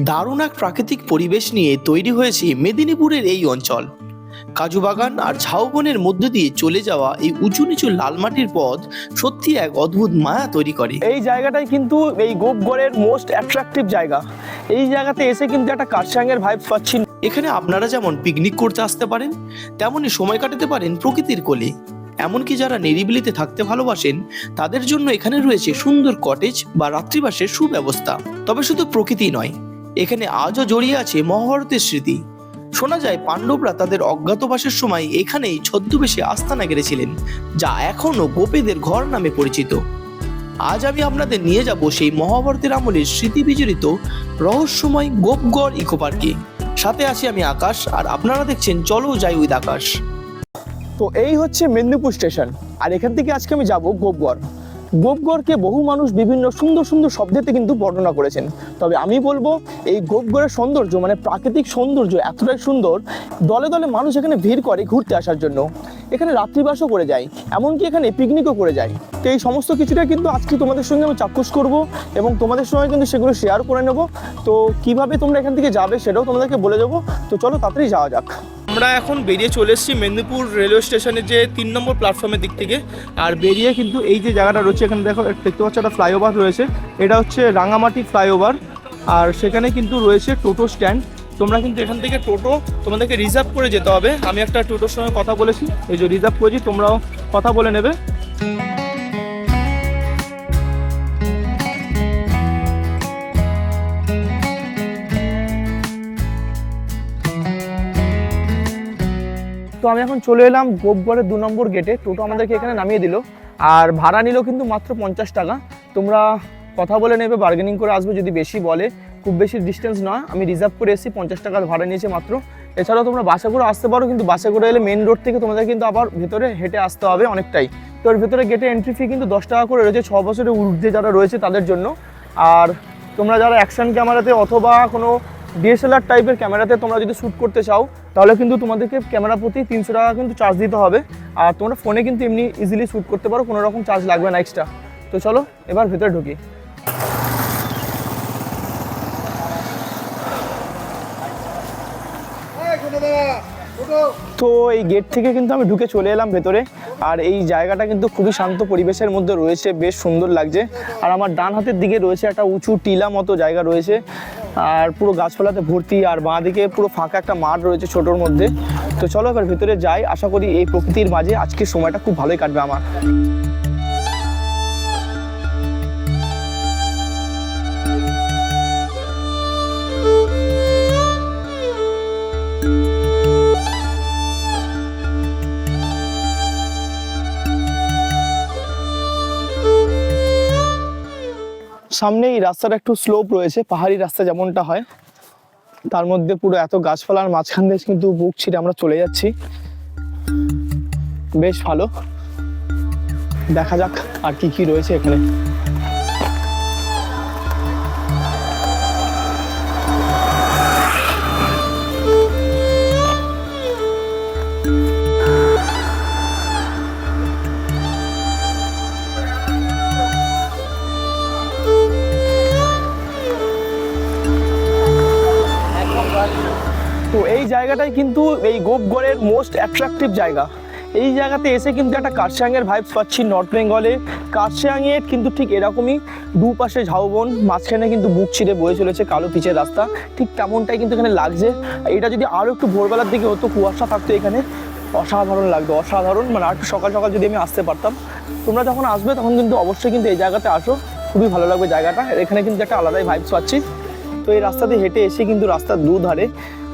দারুণ এক প্রাকৃতিক পরিবেশ নিয়ে তৈরি হয়েছে মেদিনীপুরের এই অঞ্চল। কাজু বাগান আর ঝাউবনের মধ্য দিয়ে চলে যাওয়া এই উঁচু নিচু লাল মাটির পথ সত্যি এক অদ্ভুত মায়া তৈরি করে। এই জায়গাটাই কিন্তু এই গোপগড়ের মোস্ট অ্যাট্রাকটিভ জায়গা। এই জায়গাতে এসে কিন্তু একটা কার্শিয়াংয়ের ভাইবস পাচ্ছি। এখানে আপনারা যেমন পিকনিক করতে আসতে পারেন, তেমনই সময় কাটাতে পারেন প্রকৃতির কোলে। এমনকি যারা নিরিবিলিতে থাকতে ভালোবাসেন তাদের জন্য এখানে রয়েছে সুন্দর কটেজ বা রাত্রিবাসের সুব্যবস্থা। তবে শুধু প্রকৃতি নয়, এখানে আজও জড়িয়ে আছে মহাভারতের স্মৃতি। শোনা যায় পাণ্ডবরা তাদের অজ্ঞাতবাসের সময় এখানেই ছদ্মবেশে আস্তানা গেড়েছিলেন, যা এখনো গোপীদের ঘর নামে পরিচিত। আজ আমি আপনাদের নিয়ে যাব সেই মহাভারতের আমলের স্মৃতি বিজড়িত রহস্যময় গোপগড় ইকো পার্কে। সাথে আছি আমি আকাশ, আর আপনারা দেখছেন চলো যাই উইথ আকাশ। তো এই হচ্ছে মেদিনীপুর স্টেশন, আর এখান থেকে আজকে আমি যাব গোপগড়। গোপগড়কে বহু মানুষ বিভিন্ন সুন্দর সুন্দর শব্দেতে কিন্তু বর্ণনা করেছেন। তবে আমি বলবো এই গোপগড়ের সৌন্দর্য মানে প্রাকৃতিক সৌন্দর্য এতটাই সুন্দর, দলে দলে মানুষ এখানে ভিড় করে ঘুরতে আসার জন্য। এখানে রাত্রিবাসও করে যায়, এমনকি এখানে পিকনিকও করে যায়। তো এই সমস্ত কিছুটা কিন্তু আজকে তোমাদের সঙ্গে আমি চাক্ষুষ করব এবং তোমাদের সঙ্গে কিন্তু সেগুলো শেয়ার করে নেব। তো কিভাবে তোমরা এখান থেকে যাবে সেটাও তোমাদেরকে বলে দেবো। তো চলো তাড়াতাড়ি যাওয়া যাক। আমরা এখন বেরিয়ে চলে এসেছি মেদিনীপুর রেলওয়ে স্টেশনের যে 3 নম্বর প্ল্যাটফর্মের দিক থেকে। আর বেরিয়ে কিন্তু এই যে জায়গাটা রয়েছে, এখানে দেখো দেখতে পাচ্ছ একটা ফ্লাইওভার রয়েছে। এটা হচ্ছে রাঙামাটি ফ্লাইওভার, আর সেখানে কিন্তু রয়েছে টোটো স্ট্যান্ড। তোমরা কিন্তু এখান থেকে টোটো তোমাদেরকে রিজার্ভ করে যেতে হবে। আমি একটা টোটোর সঙ্গে কথা বলেছি, এই যে রিজার্ভ করেছি, তোমরাও কথা বলে নেবে। তো আমি এখন চলে এলাম গোপগড়ের 2 নম্বর গেটে। টোটো আমাদেরকে এখানে নামিয়ে দিল, আর ভাড়া নিল কিন্তু মাত্র 50 টাকা। তোমরা কথা বলে নেবে, বার্গেনিং করে আসবে যদি বেশি বলে। খুব বেশি ডিস্টেন্স নয়, আমি রিজার্ভ করে এসেছি, 50 টাকা ভাড়া নিয়েছে মাত্র। এছাড়াও তোমরা বাসে করে আসতে পারো, কিন্তু বাসে করে এলে মেন রোড থেকে তোমাদের কিন্তু আবার ভেতরে হেঁটে আসতে হবে অনেকটাই। তো এর ভেতরে গেটে এন্ট্রি ফি কিন্তু 10 টাকা করে রয়েছে 6 বছরের ঊর্ধ্বে যারা রয়েছে তাদের জন্য। আর তোমরা যারা অ্যাকশন ক্যামেরাতে অথবা কোনো ডিএসএলআর টাইপের ক্যামেরাতে তোমরা যদি শ্যুট করতে চাও, তাহলে কিন্তু তোমাদেরকে ক্যামেরা প্রতি 300 টাকা কিন্তু চার্জ দিতে হবে। আর তোমরা ফোনে কিন্তু এমনি ইজিলি শ্যুট করতে পারো, কোনো রকম চার্জ লাগবে না এক্সট্রা। তো চলো এবার ভেতরে ঢুকি। তো এই গেট থেকে কিন্তু আমি ঢুকে চলে এলাম ভেতরে। আর এই জায়গাটা কিন্তু খুবই শান্ত পরিবেশের মধ্যে রয়েছে, বেশ সুন্দর লাগছে। আর আমার ডান হাতের দিকে রয়েছে একটা উঁচু টিলা মতো জায়গা রয়েছে, আর পুরো গাছপালাতে ভর্তি। আর বাঁ দিকে পুরো ফাঁকা একটা মাঠ রয়েছে ছোটোর মধ্যে। তো চলো এবার ভেতরে যাই, আশা করি এই প্রকৃতির মাঝে আজকের সময়টা খুব ভালোই কাটবে আমার। সামনে এই রাস্তাটা একটু স্লোপ রয়েছে, পাহাড়ি রাস্তা যেমনটা হয়, তার মধ্যে পুরো এত গাছপালার মাঝখান দিয়ে কিন্তু বুক ছিঁড়ে আমরা চলে যাচ্ছি। বেশ ভালো, দেখা যাক আর কি কি রয়েছে এখানে। তো এই জায়গাটাই কিন্তু এই গোপগড়ের মোস্ট অ্যাট্রাকটিভ জায়গা। এই জায়গাতে এসে কিন্তু একটা কার্শিয়াংয়ের ভাইবস পাচ্ছি। নর্থ বেঙ্গলে কার্শিয়াংয়ের কিন্তু ঠিক এরকমই, দুপাশে ঝাউবন, মাঝখানে কিন্তু বুক ছিঁড়ে বয়ে চলেছে কালো পিচের রাস্তা। ঠিক তেমনটাই কিন্তু এখানে লাগছে। এটা যদি আরও একটু ভোরবেলার দিকে হতো, কুয়াশা থাকতো এখানে, অসাধারণ লাগতো, অসাধারণ। মানে আর একটু সকাল সকাল যদি আমি আসতে পারতাম। তোমরা যখন আসবে তখন কিন্তু অবশ্যই কিন্তু এই জায়গাতে আসো, খুবই ভালো লাগবে জায়গাটা। এখানে কিন্তু একটা আলাদাই ভাইবস পাচ্ছি। তো এই রাস্তা দিয়ে হেঁটে এসে কিন্তু রাস্তার দুধারে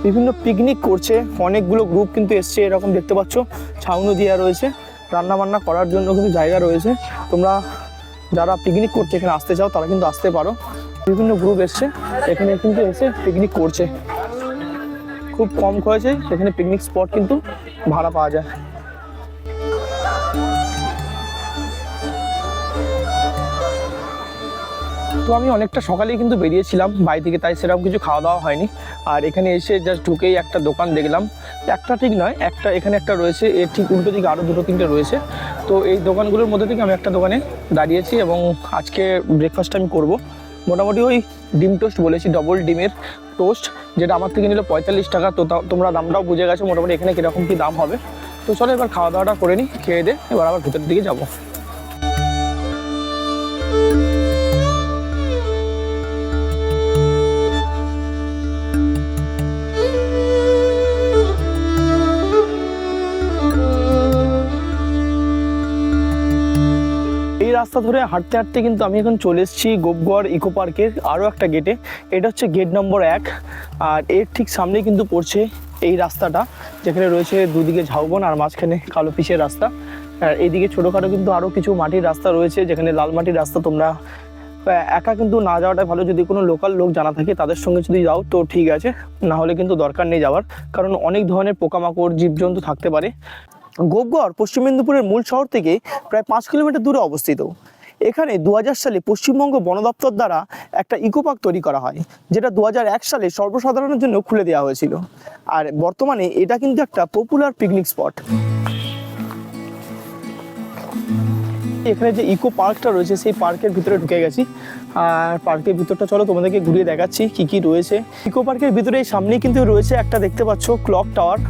বিভিন্ন পিকনিক করছে, অনেকগুলো গ্রুপ কিন্তু এসছে, এরকম দেখতে পাচ্ছ। ছাউনি দেওয়া রয়েছে, রান্নাবান্না করার জন্য কিন্তু জায়গা রয়েছে। তোমরা যারা পিকনিক করছে এখানে আসতে চাও তারা কিন্তু আসতে পারো। বিভিন্ন গ্রুপ এসছে এখানে কিন্তু এসে পিকনিক করছে। খুব কম খরচে এখানে পিকনিক স্পট কিন্তু ভাড়া পাওয়া যায়। তো আমি অনেকটা সকালেই কিন্তু বেরিয়েছিলাম বাড়ি থেকে, তাই সেরকম কিছু খাওয়া দাওয়া হয়নি। আর এখানে এসে জাস্ট ঢুকেই একটা দোকান দেখলাম, একটা ঠিক নয়, একটা এখানে একটা রয়েছে, এর ঠিক উল্টো দিকে আরও 2-3টে রয়েছে। তো এই দোকানগুলোর মধ্যে থেকে আমি একটা দোকানে দাঁড়িয়েছি এবং আজকে ব্রেকফাস্ট আমি করব। মোটামুটি ওই ডিম টোস্ট বলেছি, ডবল ডিমের টোস্ট, যেটা আমার থেকে নিল 45 টাকা। তো তোমরা দামটাও বুঝে গেছো মোটামুটি এখানে কীরকম কী দাম হবে। তো চলো এবার খাওয়া দাওয়াটা করে নিই, খেয়ে দে এবার আবার ভিতরের দিকে যাবো। এই রাস্তা ধরে হাঁটতে হাঁটতে কিন্তু আমি এখন চলে এসেছি গোপগড় ইকো পার্কের আরও একটা গেটে। এটা হচ্ছে গেট নম্বর 1, আর এর ঠিক সামনেই কিন্তু পড়ছে এই রাস্তাটা, যেখানে রয়েছে দুদিকে ঝাউবন আর মাঝখানে কালো পিচের রাস্তা। আর এইদিকে ছোটোখাটো কিন্তু আরও কিছু মাটির রাস্তা রয়েছে, যেখানে লাল মাটির রাস্তা। তোমরা একা কিন্তু না যাওয়াটাই ভালো, যদি কোনো লোকাল লোক জানা থাকে তাদের সঙ্গে যদি যাও তো ঠিক আছে, না হলে কিন্তু দরকার নেই যাওয়ার, কারণ অনেক ধরনের পোকামাকড় জীবজন্তু থাকতে পারে। গোপগড় পশ্চিম মেদিনীপুরের মূল শহর থেকে প্রায় 5 কিলোমিটার দূরে অবস্থিত। এখানে 2000 সালে পশ্চিমবঙ্গ বন দপ্তর দ্বারা একটা ইকো পার্ক তৈরি করা হয়, যেটা 2001 সালে সর্বসাধারণের জন্য খুলে দেওয়া হয়েছিল। আর বর্তমানে এটা কিন্তু একটা পপুলার পিকনিক স্পট। এখানে যে ইকো পার্কটা রয়েছে সেই পার্কের ভিতরে ঢুকে গেছি, আর পার্কের ভিতরটা চলো তোমাদেরকে ঘুরিয়ে দেখাচ্ছি কি কি রয়েছে। ইকো পার্কের ভিতরে সামনেই কিন্তু রয়েছে একটা, দেখতে পাচ্ছ, ক্লক টাওয়ার।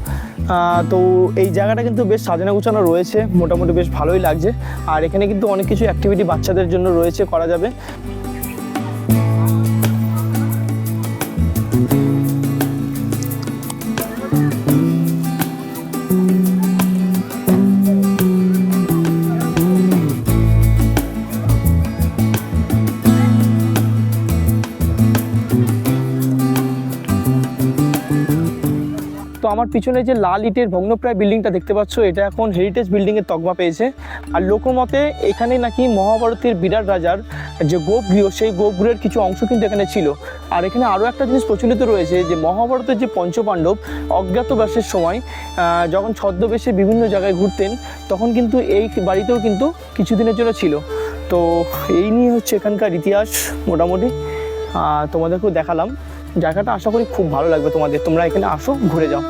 তো এই জায়গাটা কিন্তু বেশ সাজানো গুছানো রয়েছে, মোটামুটি বেশ ভালোই লাগছে। আর এখানে কিন্তু অনেক কিছু অ্যাক্টিভিটি বাচ্চাদের জন্য রয়েছে, করা যাবে। আমার পিছনে যে লাল ইটের ভগ্নপ্রায় বিল্ডিংটা দেখতে পাচ্ছ, এটা এখন হেরিটেজ বিল্ডিংয়ের তকমা পেয়েছে। আর লোকমতে এখানে নাকি মহাভারতের বিরাট রাজার যে গোপগৃহ, সেই গোপগৃহের কিছু অংশ কিন্তু এখানে ছিল। আর এখানে আরও একটা জিনিস প্রচলিত রয়েছে, যে মহাভারতের যে পঞ্চপাণ্ডব অজ্ঞাতবাসের সময় যখন ছদ্মবেশে বিভিন্ন জায়গায় ঘুরতেন, তখন কিন্তু এই বাড়িতেও কিন্তু কিছুদিনের জন্য ছিল। তো এই নিয়ে হচ্ছে এখানকার ইতিহাস মোটামুটি তোমাদেরকেও দেখালাম। জায়গাটা আশা করি খুব ভালো লাগবে তোমাদের, তোমরা এখানে আসো, ঘুরে যাও।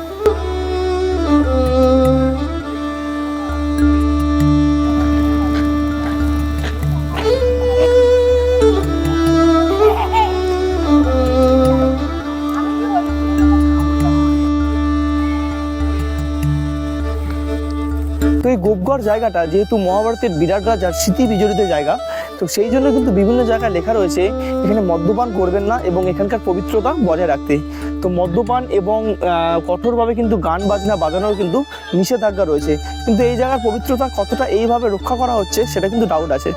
তো এই গোপগড় জায়গাটা যেহেতু মহাভারতের বিরাট রাজার স্মৃতি বিজড়িত জায়গা, তো সেই জন্য কিন্তু বিভিন্ন জায়গায় লেখা রয়েছে এখানে মদ্যপান করবেন না এবং এখানকার পবিত্রতা বজায় রাখতে। তো মদ্যপান এবং কঠোরভাবে কিন্তু গান বাজনা বাজানোর কিন্তু নিষেধাজ্ঞা রয়েছে, কিন্তু এই জায়গার পবিত্রতা কতটা এইভাবে রক্ষা করা হচ্ছে সেটা কিন্তু ডাউট আছে।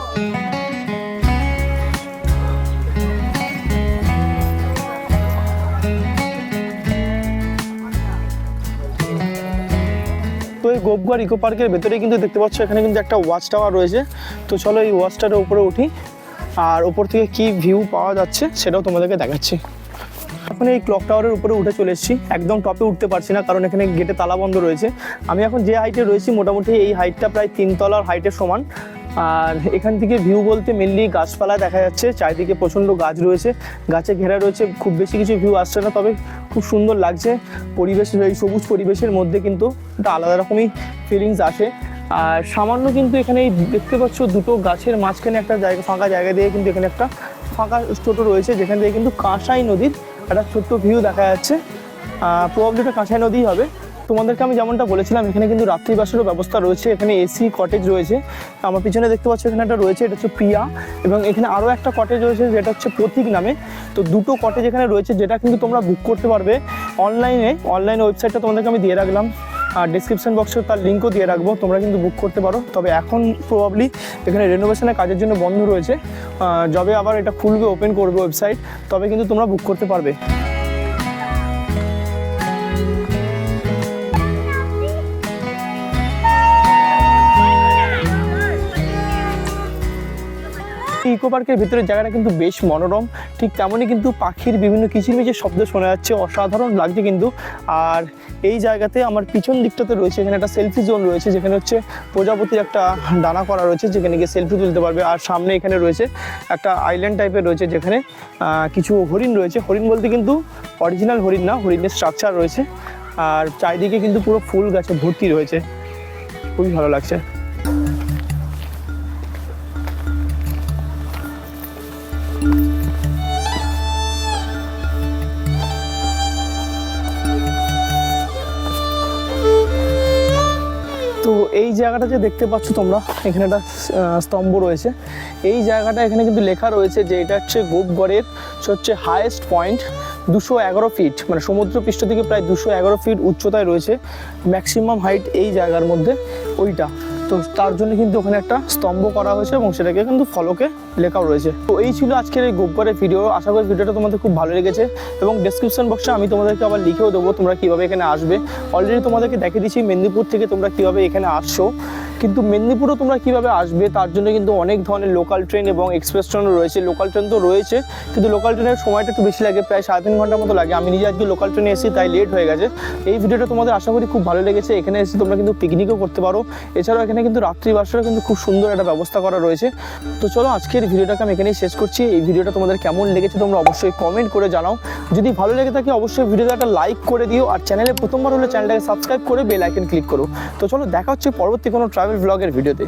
তো এই গোপগড় ইকো পার্কের ভেতরে কিন্তু দেখতে পাচ্ছ এখানে কিন্তু একটা ওয়াচ টাওয়ার রয়েছে। তো চলো এই ওয়াচ টাওয়ারের উপরে উঠি, আর ওপর থেকে কি ভিউ পাওয়া যাচ্ছে সেটাও তোমাদেরকে দেখাচ্ছি। এখন এই ক্লক টাওয়ারের উপরে উঠে চলে এসেছি, একদম টপে উঠতে পারছি না কারণ এখানে গেটে তালা বন্ধ রয়েছে। আমি এখন যে হাইটে রয়েছি মোটামুটি এই হাইটটা প্রায় 3 তলার হাইটের সমান। আর এখান থেকে ভিউ বলতে মেনলি গাছপালা দেখা যাচ্ছে, চারিদিকে প্রচণ্ড গাছ রয়েছে, গাছে ঘেরা রয়েছে, খুব বেশি কিছু ভিউ আসছে না, তবে খুব সুন্দর লাগছে পরিবেশ। এই সবুজ পরিবেশের মধ্যে কিন্তু একটা আলাদা রকমই ফিলিংস আসে। আর সামান্য কিন্তু এখানে দেখতে পাচ্ছ দুটো গাছের মাঝখানে একটা জায়গা, ফাঁকা জায়গা দিয়ে কিন্তু এখানে একটা ফাঁকা ছোটো রয়েছে, যেখান থেকে কিন্তু কাঁসাই নদীর একটা ছোট্ট ভিউ দেখা যাচ্ছে। প্রবাবলি এটা কাঁসাই নদীই হবে। তোমাদেরকে আমি যেমনটা বলেছিলাম এখানে কিন্তু রাত্রিবাসেরও ব্যবস্থা রয়েছে, এখানে এসি কটেজ রয়েছে। আমার পিছনে দেখতে পাচ্ছ এখানে একটা রয়েছে, এটা হচ্ছে প্রিয়া, এবং এখানে আরও একটা কটেজ রয়েছে যেটা হচ্ছে প্রতীক নামে। তো দুটো কটেজ এখানে রয়েছে, যেটা কিন্তু তোমরা বুক করতে পারবে অনলাইনে ওয়েবসাইটটা তোমাদেরকে আমি দিয়ে রাখলাম, আর ডিসক্রিপশন বক্সে তার লিঙ্কও দিয়ে রাখবো, তোমরা কিন্তু বুক করতে পারো। তবে এখন প্রবাবলি এখানে রেনোভেশনের কাজের জন্য বন্ধ রয়েছে, যবে আবার এটা খুলবে, ওপেন করবে ওয়েবসাইট, তবে কিন্তু তোমরা বুক করতে পারবে। ইকো পার্কের ভিতরে জায়গাটা কিন্তু বেশ মনোরম, ঠিক তেমনই কিন্তু পাখির বিভিন্ন কিচিরমিচির শব্দ শোনা যাচ্ছে, অসাধারণ লাগছে কিন্তু। আর এই জায়গাতে আমার পিছন দিকটাতে রয়েছে এখানে একটা সেলফি জোন রয়েছে, যেখানে হচ্ছে প্রজাপতির একটা ডানা করা রয়েছে, যেখানে গিয়ে সেলফি তুলতে পারবে। আর সামনে এখানে রয়েছে একটা আইল্যান্ড টাইপের রয়েছে, যেখানে কিছু হরিণ রয়েছে। হরিণ বলতে কিন্তু অরিজিনাল হরিণ না, হরিণের স্ট্রাকচার রয়েছে। আর চারিদিকে কিন্তু পুরো ফুল গাছে ভর্তি রয়েছে, খুবই ভালো লাগছে। এই জায়গাটা যে দেখতে পাচ্ছ তোমরা, এখানে একটা স্তম্ভ রয়েছে। এই জায়গাটা এখানে কিন্তু লেখা রয়েছে যে এটা হচ্ছে গোপগড়ের হচ্ছে হায়েস্ট পয়েন্ট, 211 ফিট, মানে সমুদ্র পৃষ্ঠ থেকে প্রায় 211 ফিট উচ্চতায় রয়েছে ম্যাক্সিমাম হাইট এই জায়গার মধ্যে ওইটা। তো তার জন্য কিন্তু ওখানে একটা স্তম্ভ করা হয়েছে এবং সেটাকে কিন্তু ফলকে লেখাও রয়েছে। তো এই ছিল আজকের এই গোপগড়ের ভিডিও। আশা করি ভিডিওটা তোমাদের খুব ভালো লেগেছে এবং ডেসক্রিপশন বক্সে আমি তোমাদেরকে আবার লিখেও দেবো তোমরা কীভাবে এখানে আসবে। অলরেডি তোমাদেরকে দেখিয়ে দিচ্ছি মেদিনীপুর থেকে তোমরা কীভাবে এখানে আসছো, কিন্তু মেদিনীপুরও তোমরা কীভাবে আসবে তার জন্য কিন্তু অনেক ধরনের লোকাল ট্রেন এবং এক্সপ্রেস ট্রেনও রয়েছে। লোকাল ট্রেন তো রয়েছে, কিন্তু লোকাল ট্রেনের সময়টা একটু বেশি লাগে, প্রায় 3.5 ঘন্টার মতো লাগে। আমি নিজে আজকে লোকাল ট্রেনে এসেছি, তাই লেট হয়ে গেছে। এই ভিডিওটা তোমাদের আশা করি খুব ভালো লেগেছে। এখানে এসে তোমরা কিন্তু পিকনিকও করতে পারো, এছাড়াও এখানে কিন্তু রাত্রিবাসেরও কিন্তু খুব সুন্দর একটা ব্যবস্থা করা রয়েছে। তো চলো আজকের ভিডিওটাকে আমি এখানেই শেষ করছি। এই ভিডিওটা তোমাদের কেমন লেগেছে তোমরা অবশ্যই কমেন্ট করে জানাও। যদি ভালো লেগে থাকে অবশ্যই ভিডিওটা একটা লাইক করে দিও, আর চ্যানেলে প্রথমবার হলে চ্যানেলটাকে সাবস্ক্রাইব করে বেল আইকন ক্লিক করো। তো চলো দেখা হচ্ছে পরবর্তী কোনো ট্রাভেল ব্লগের ভিডিওতে।